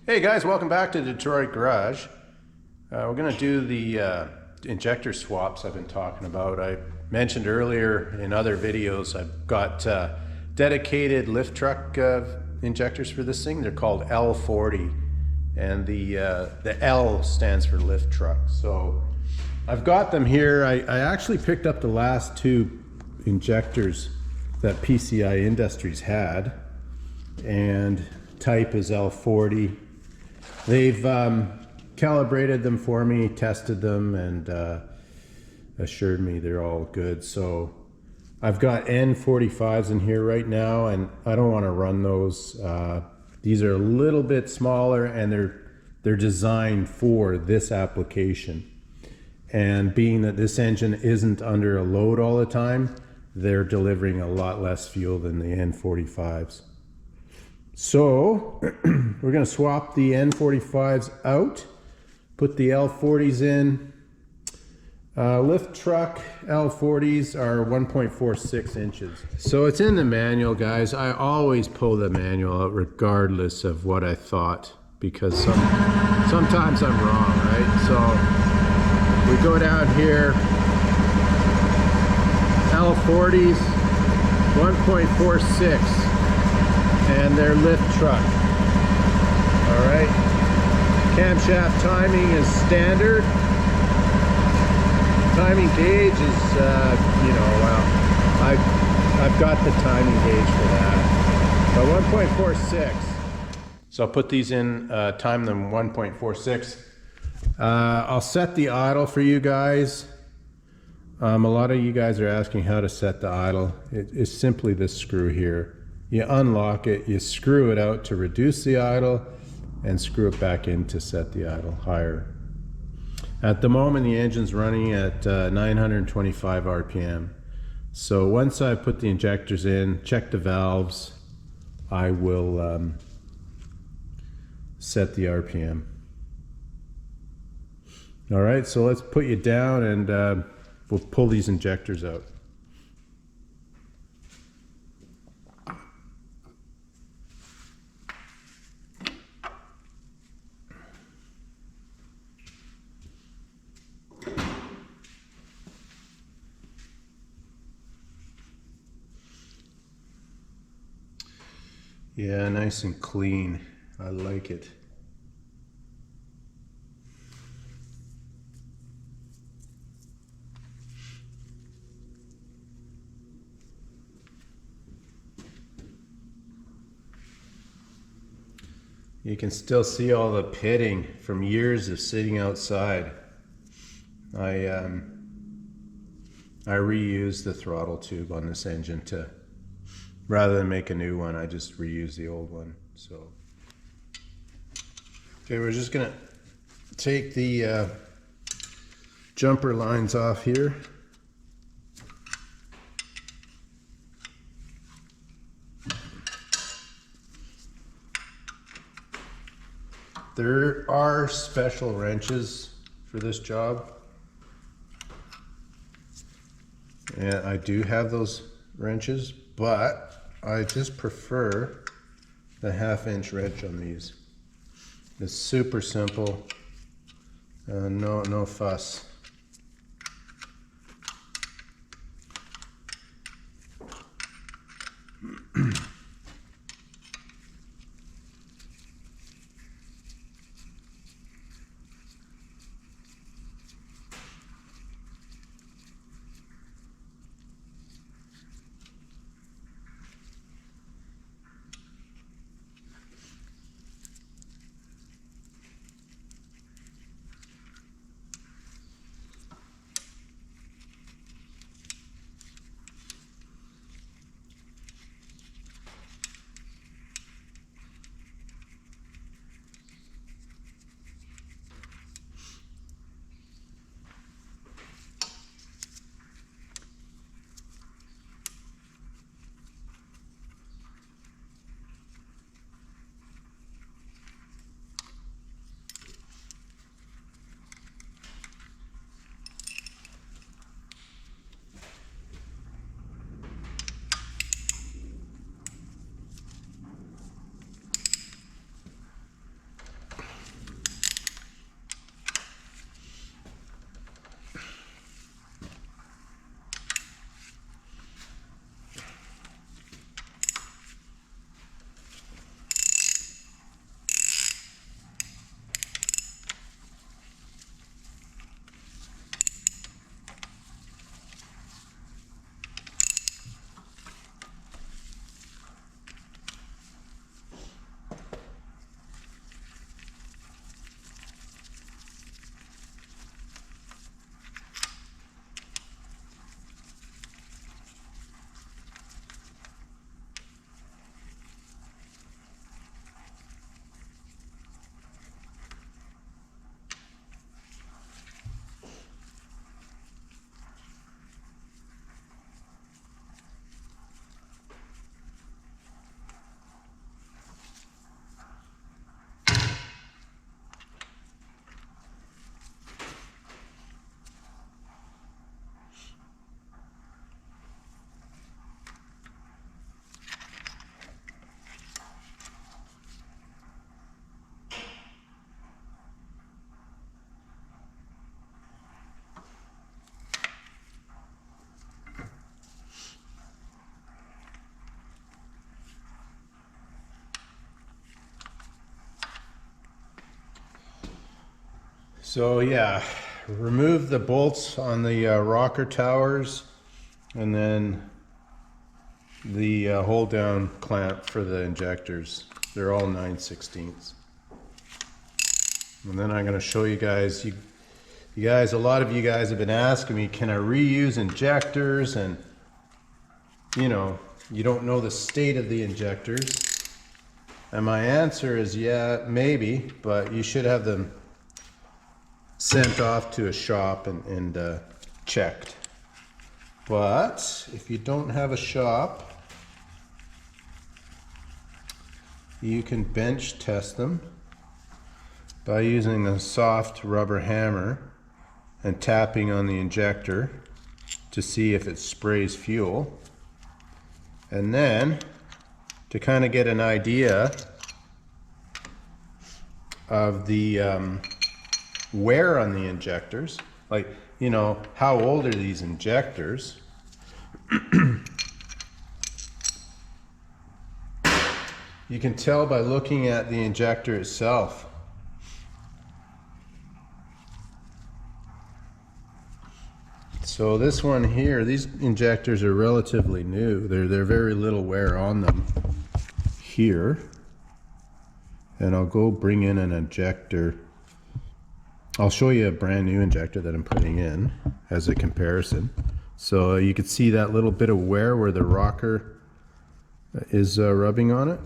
Hey guys, welcome back to Detroit Garage. We're going to do the injector swaps I've been talking about. I mentioned earlier in other videos I've got dedicated lift truck injectors for this thing. They're called L40, and the L stands for lift truck. So I've got them here. I actually picked up the last two injectors that PCI Industries had, and type is L40. They've calibrated them for me, tested them, and assured me they're all good. So I've got N45s in here right now, and I don't want to run those. These are a little bit smaller, and they're designed for this application. And being that this engine isn't under a load all the time, they're delivering a lot less fuel than the N45s. So we're going to swap the N45s out, put the L40s in. Lift truck L40s are 1.46 inches. So it's in the manual, guys. I always pull the manual out regardless of what I thought, because sometimes I'm wrong, right? So we go down here, L40s, 1.46. And their lift truck. All right. Camshaft timing is standard. Timing gauge is, well, I've got the timing gauge for that. But 1.46. So I'll put these in, time them 1.46. I'll set the idle for you guys. A lot of you guys are asking how to set the idle. It's simply this screw here. You unlock it, you screw it out to reduce the idle, and screw it back in to set the idle higher. At the moment, the engine's running at 925 RPM. So once I put the injectors in, check the valves, I will set the RPM. All right, so let's put you down, and we'll pull these injectors out. Yeah, nice and clean. I like it. You can still see all the pitting from years of sitting outside. I reused the throttle tube on this engine to, rather than make a new one, I just reuse the old one. So, okay, we're just gonna take the jumper lines off here. There are special wrenches for this job, and I do have those wrenches, but I just prefer the 1/2-inch wrench on these. It's super simple, no fuss. So yeah, remove the bolts on the rocker towers, and then the hold down clamp for the injectors. They're all 9/16. And then I'm going to show you guys, you guys, a lot of you guys have been asking me, can I reuse injectors? And you know, you don't know the state of the injectors. And my answer is yeah, maybe, but you should have them sent off to a shop and checked. But if you don't have a shop, you can bench test them by using a soft rubber hammer and tapping on the injector to see if it sprays fuel. And then to kind of get an idea of the wear on the injectors, like, you know, how old are these injectors? You can tell by looking at the injector itself. So this one here, these injectors are relatively new. They're very little wear on them here. And I'll go bring in an injector. I'll show you a brand new injector that I'm putting in as a comparison. So you can see that little bit of wear where the rocker is rubbing on it.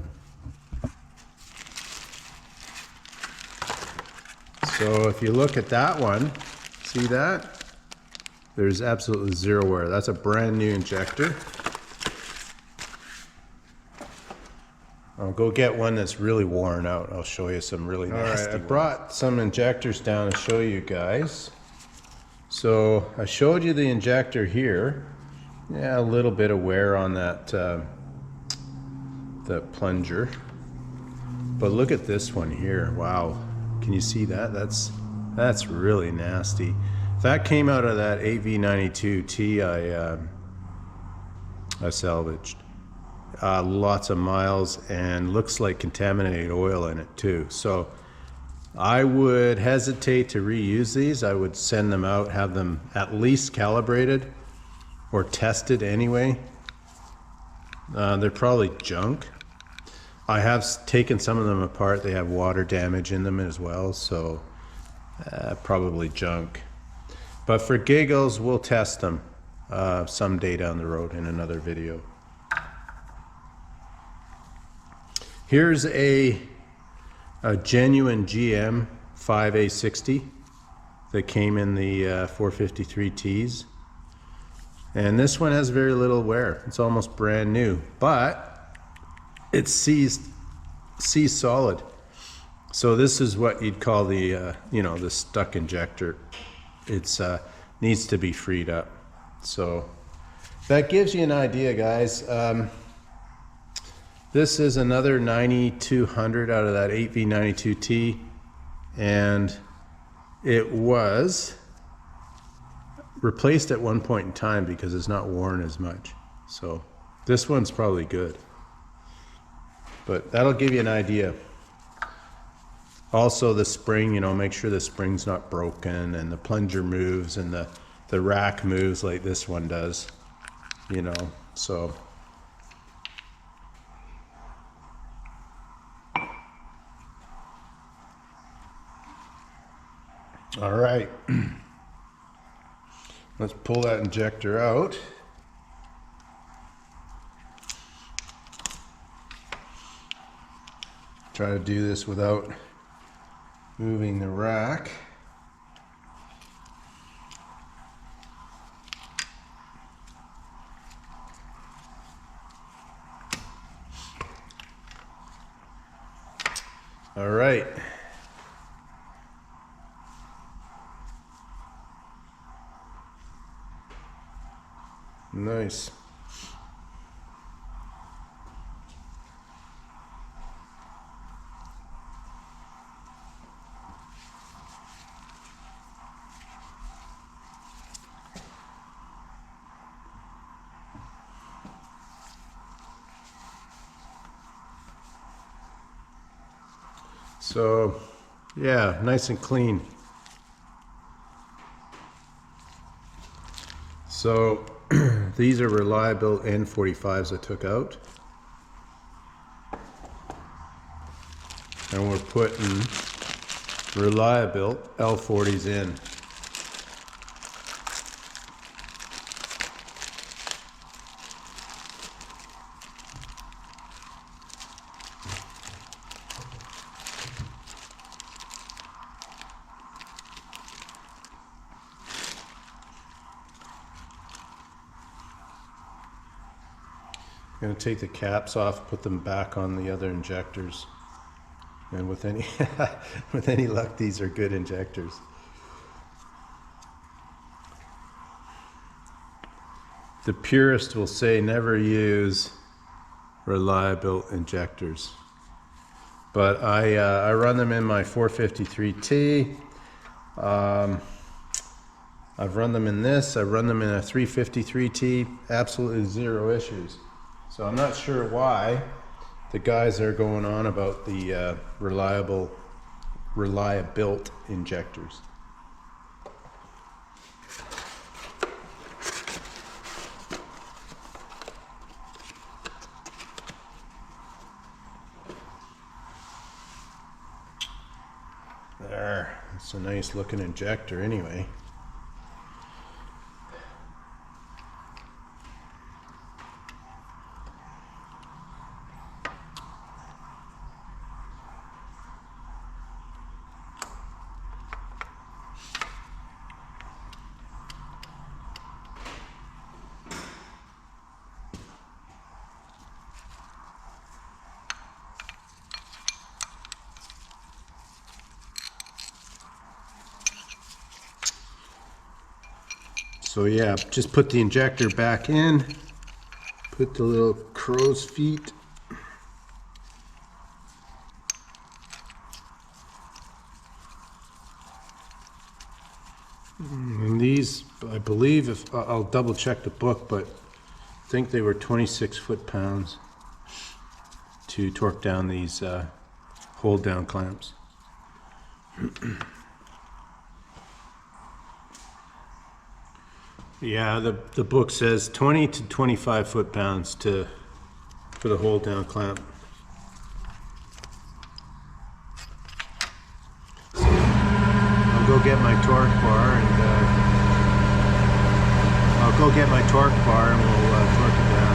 So if you look at that one, see that? There's absolutely zero wear. That's a brand new injector. I'll go get one that's really worn out. I'll show you some really nasty ones. I brought some injectors down to show you guys. So I showed you the injector here. Yeah, a little bit of wear on that the plunger. But look at this one here. Wow. Can you see that? That's really nasty. That came out of that AV92T I salvaged. Lots of miles, and looks like contaminated oil in it too. So I would hesitate to reuse these. I would send them out, have them at least calibrated or tested anyway. They're probably junk. I have taken some of them apart. They have water damage in them as well, so probably junk. But for giggles, we'll test them someday down the road in another video. Here's a genuine GM 5A60 that came in the 453Ts. And this one has very little wear. It's almost brand new, but it's seized solid. So this is what you'd call the, you know, the stuck injector. It's needs to be freed up. So that gives you an idea, guys. This is another 9200 out of that 8V92T, and it was replaced at one point in time because it's not worn as much. So this one's probably good, but that'll give you an idea. Also the spring, you know, make sure the spring's not broken and the plunger moves and the rack moves like this one does, you know, so. All right, let's pull that injector out. Try to do this without moving the rack. All right. Nice. So, yeah, nice and clean. So these are reliable N45s I took out. And we're putting reliable L40s in. I'm going to take the caps off, put them back on the other injectors. And with any with any luck, these are good injectors. The purist will say never use reliable injectors. But I run them in my 453T. I've run them in this. I've run them in a 353T. Absolutely zero issues. So I'm not sure why the guys are going on about the reliable injectors. There, it's a nice looking injector anyway. So yeah, just put the injector back in, put the little crow's feet. And these, I believe, if I'll double check the book, but I think they were 26 foot-pounds to torque down these hold down clamps. Yeah, the book says 20 to 25 foot-pounds for the hold down clamp. So I'll go get my torque bar and we'll torque it down.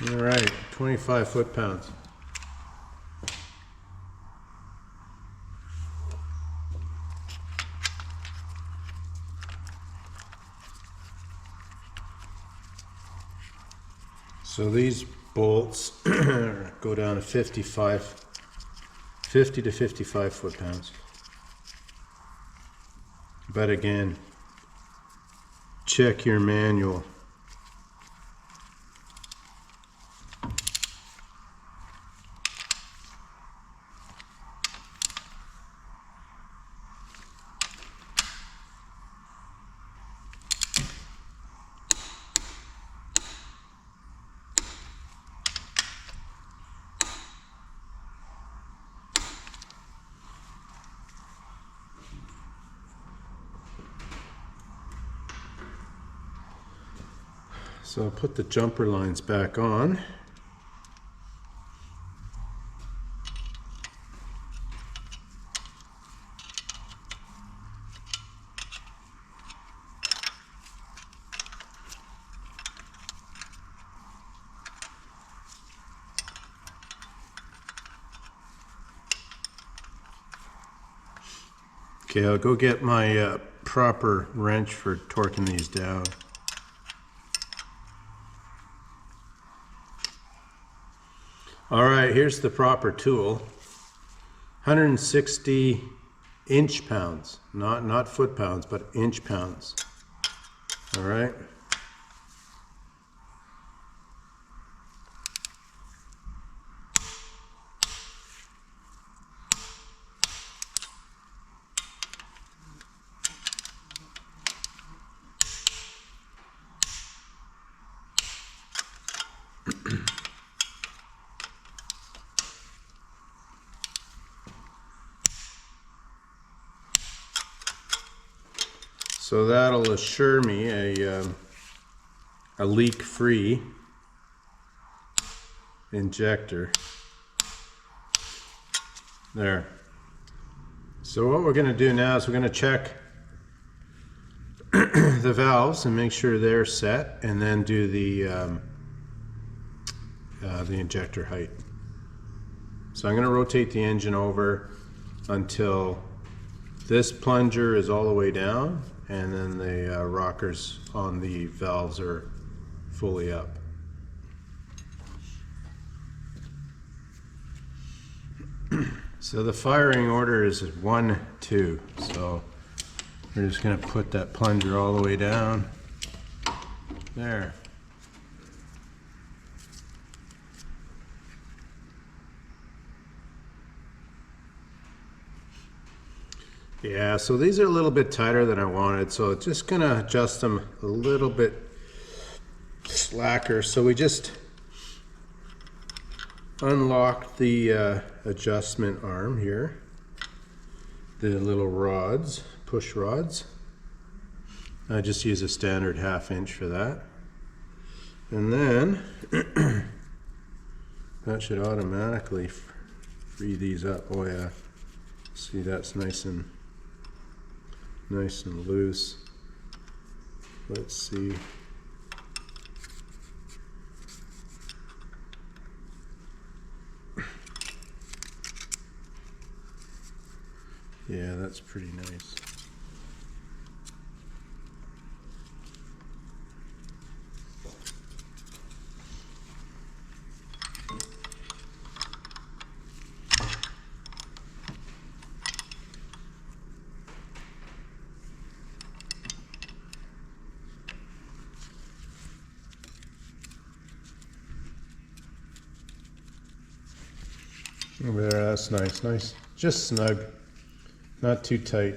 All right, 25 foot-pounds. So these bolts go down to 50 to 55 foot-pounds. But again, check your manual. So I'll put the jumper lines back on. Okay, I'll go get my proper wrench for torquing these down. All right, here's the proper tool. 160 inch-pounds, not foot-pounds, but inch-pounds. All right. So that'll assure me a leak-free injector. There. So what we're going to do now is we're going to check the valves and make sure they're set, and then do the injector height. So I'm going to rotate the engine over until this plunger is all the way down, and then the rockers on the valves are fully up. So the firing order is 1, 2. So we're just going to put that plunger all the way down there. Yeah, so these are a little bit tighter than I wanted, so just gonna adjust them a little bit slacker. So we just unlocked the adjustment arm here, the little rods, push rods. I just use a standard 1/2 inch for that, and then that should automatically free these up. Oh yeah, see, that's nice and loose. Let's see. Yeah, that's pretty nice. Over there, that's nice. Just snug, not too tight.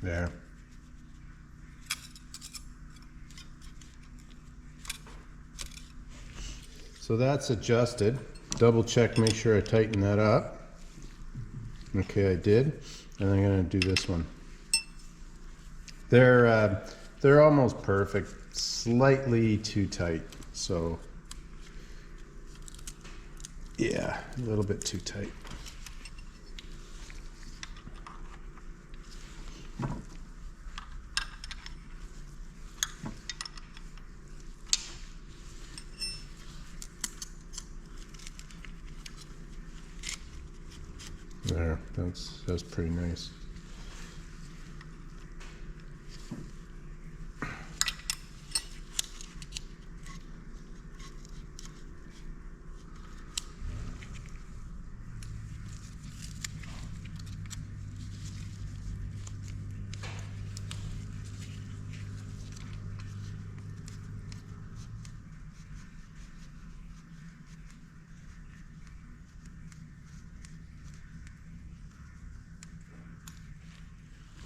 There. So that's adjusted. Double check, make sure I tighten that up. Okay, I did. And I'm gonna do this one. They're almost perfect. Slightly too tight, so yeah, a little bit too tight. There, that's pretty nice.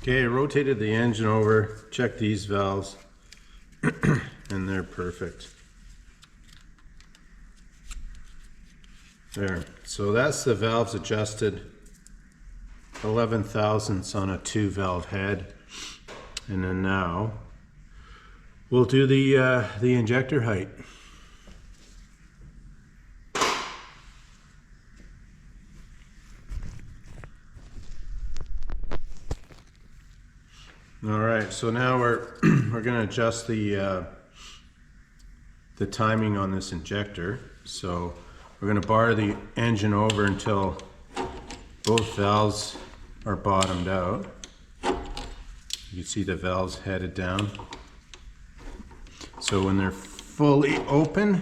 Okay, rotated the engine over, checked these valves, and they're perfect. There, so that's the valves adjusted, 11 thousandths on a 2-valve head. And then now we'll do the injector height. All right, so now we're going to adjust the timing on this injector. So we're going to bar the engine over until both valves are bottomed out. You can see the valves headed down. So when they're fully open,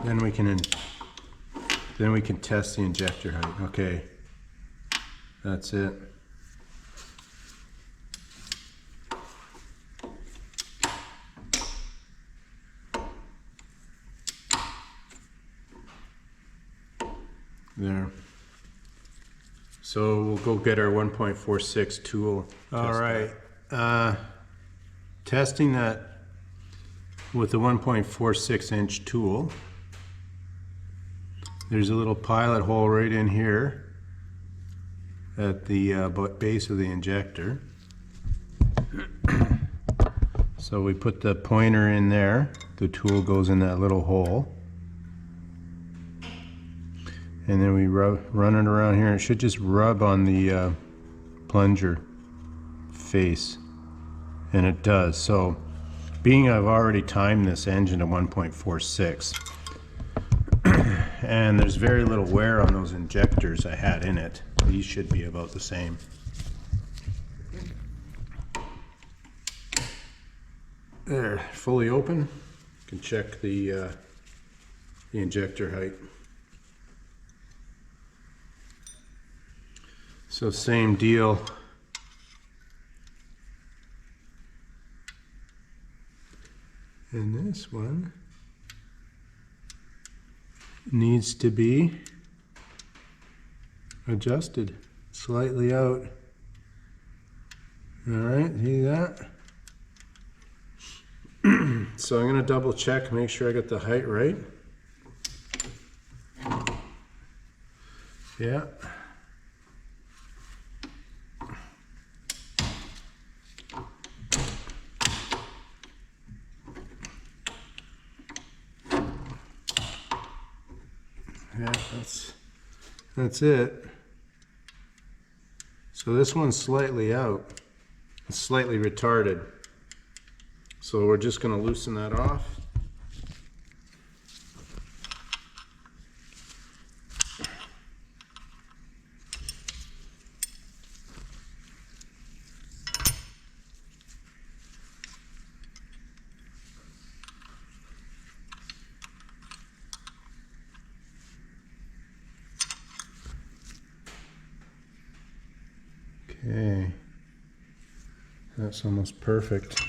then we can test the injector height. Okay, that's it. There. So we'll go get our 1.46 tool. All right. Testing that with the 1.46 inch tool. There's a little pilot hole right in here at the base of the injector. So we put the pointer in there, the tool goes in that little hole, and then we run it around here. It should just rub on the plunger face, and it does. So being I've already timed this engine to 1.46 and there's very little wear on those injectors I had in it, these should be about the same. There, fully open. You can check the injector height. So same deal. And this one needs to be adjusted slightly out. All right, see that? So I'm going to double check, make sure I got the height right. Yeah. Yeah, that's it. So this one's slightly out. It's slightly retarded. So we're just going to loosen that off. Okay, that's almost perfect.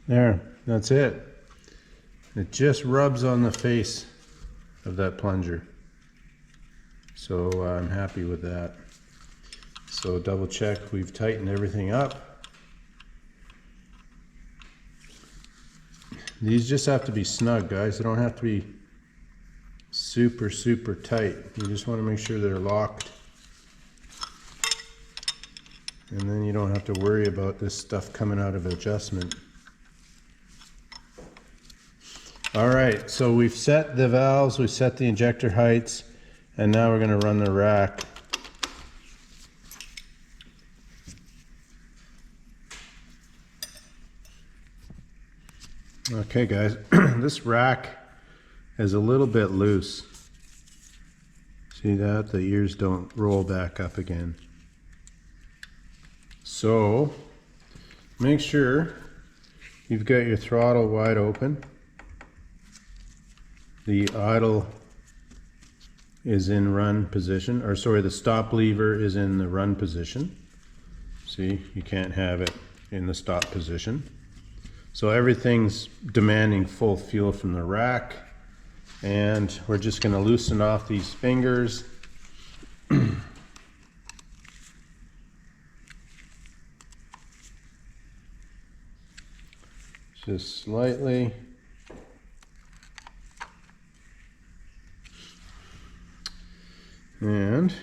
There, that's it. It just rubs on the face of that plunger. So I'm happy with that. So double check, we've tightened everything up. These just have to be snug, guys. They don't have to be super, super tight. You just want to make sure they're locked. And then you don't have to worry about this stuff coming out of adjustment. All right, so we've set the valves, we've set the injector heights, and now we're going to run the rack. Okay, guys, this rack is a little bit loose. See that? The ears don't roll back up again. So make sure you've got your throttle wide open. The idle is in run position, or sorry, the stop lever is in the run position. See, you can't have it in the stop position. So everything's demanding full fuel from the rack, and we're just going to loosen off these fingers. Just slightly. And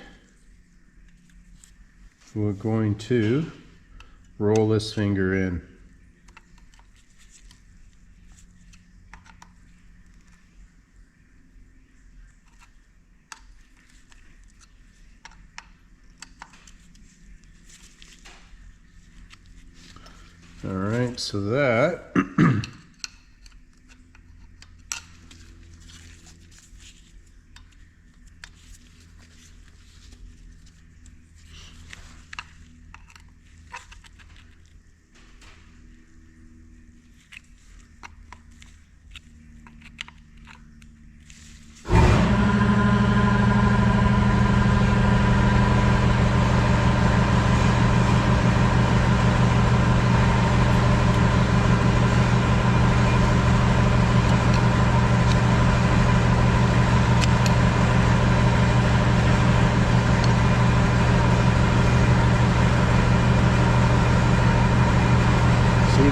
we're going to roll this finger in. All right, so that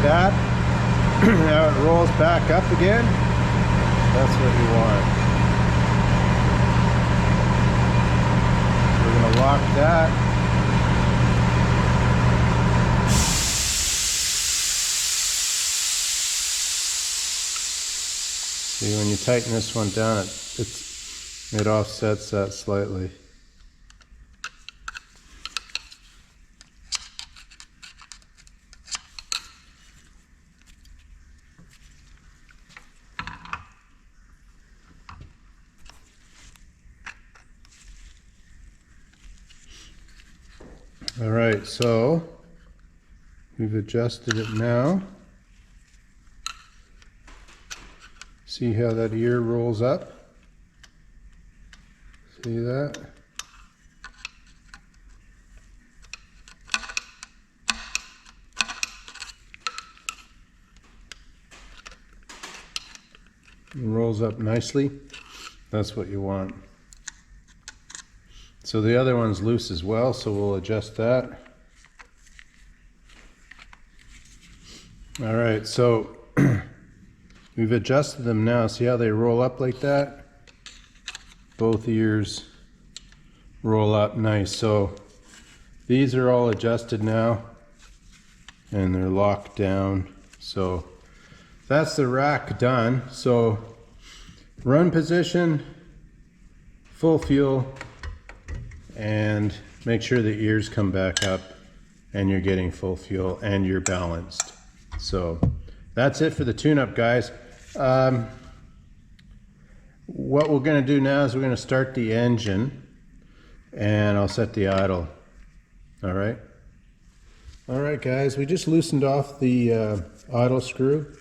that? Now it rolls back up again. That's what you want. We're going to lock that. See, when you tighten this one down, it offsets that slightly. All right, so we've adjusted it now. See how that ear rolls up? See that? It rolls up nicely. That's what you want. So the other one's loose as well, so we'll adjust that. All right, so we've adjusted them now. See how they roll up like that? Both ears roll up nice. So these are all adjusted now and they're locked down. So that's the rack done. So run position, full fuel, and make sure the ears come back up and you're getting full fuel and you're balanced. So that's it for the tune-up, guys. What we're going to do now is we're going to start the engine and I'll set the idle. All right. All right, guys, we just loosened off the idle screw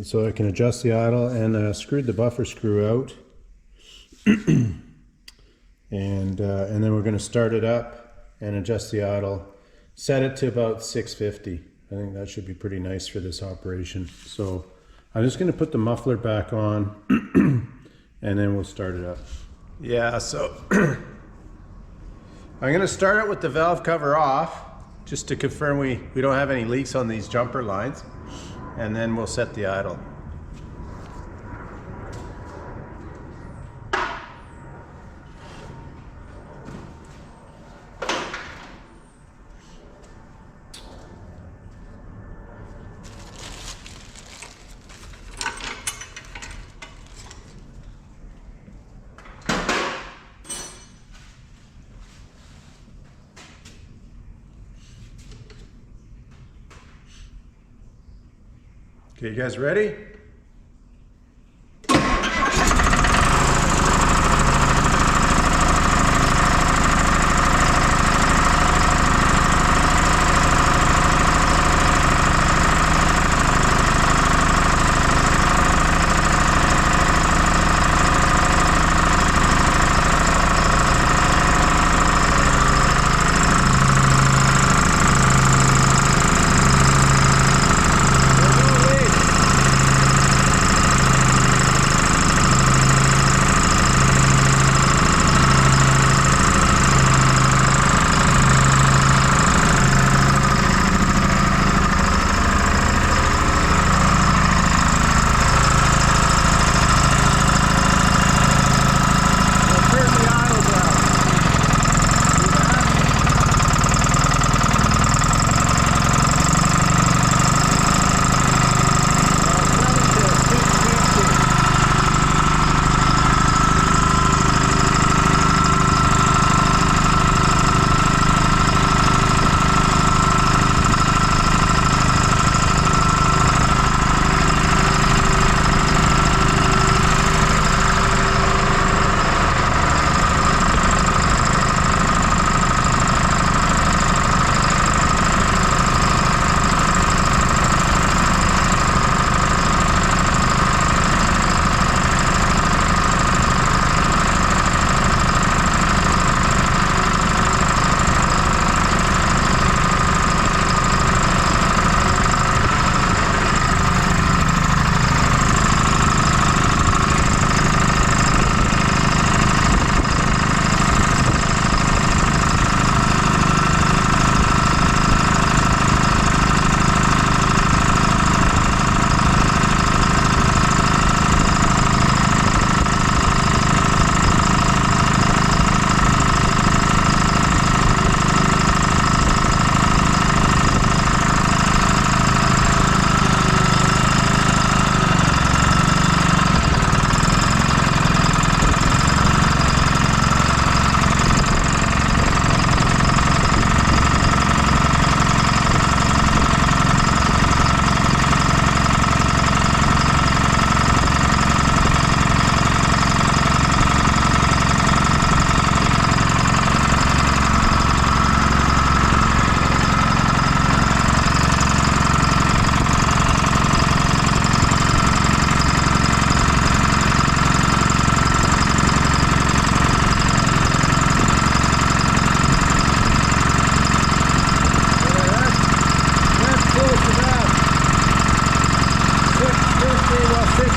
so I can adjust the idle, and screwed the buffer screw out. And then we're going to start it up and adjust the idle, set it to about 650. I think that should be pretty nice for this operation. So I'm just going to put the muffler back on and then we'll start it up. Yeah, so I'm going to start it with the valve cover off just to confirm we don't have any leaks on these jumper lines, and then we'll set the idle. Okay, you guys ready?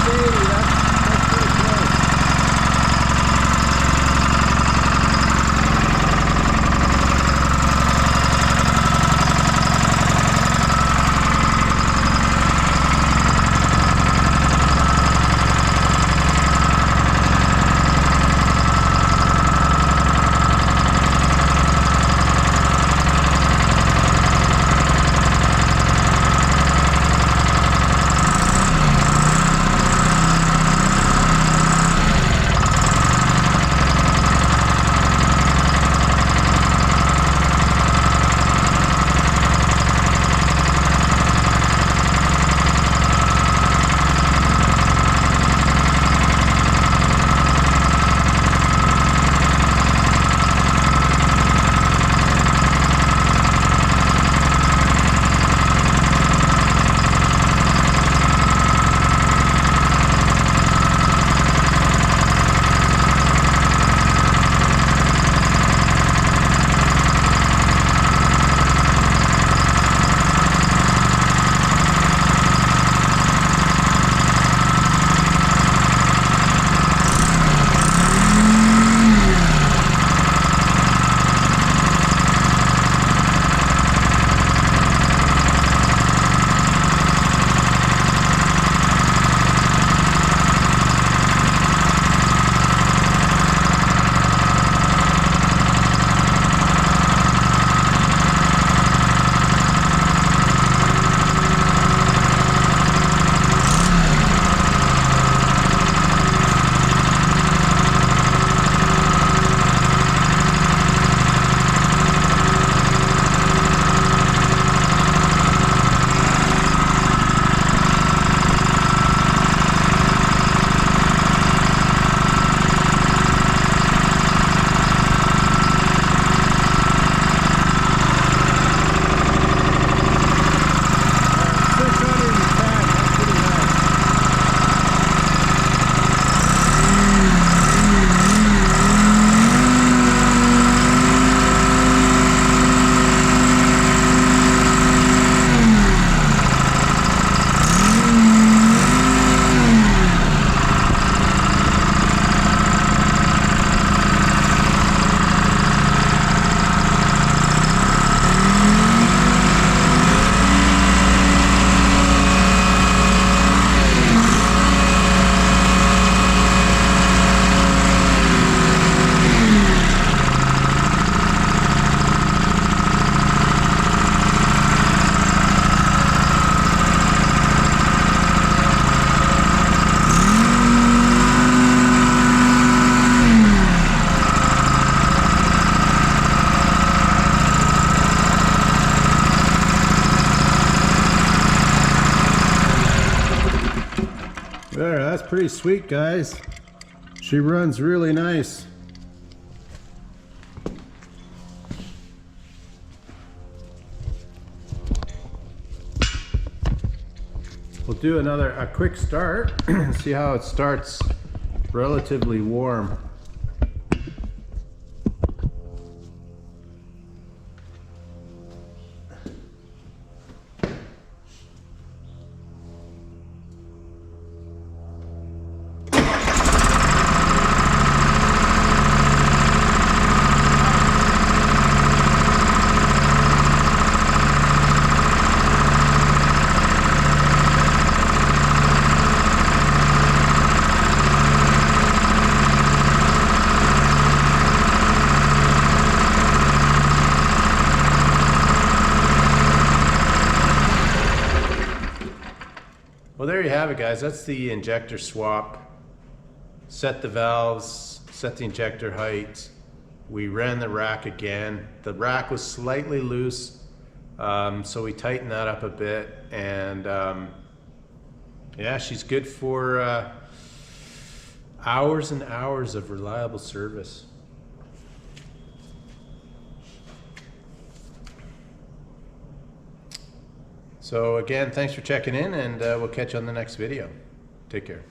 baby. That's pretty close. There, that's pretty sweet, guys. She runs really nice. We'll do a quick start, see how it starts relatively warm. Well, there you have it, guys. That's the injector swap. Set the valves, set the injector height. We ran the rack again. The rack was slightly loose, so we tightened that up a bit. And yeah, she's good for hours and hours of reliable service. So again, thanks for checking in, and we'll catch you on the next video. Take care.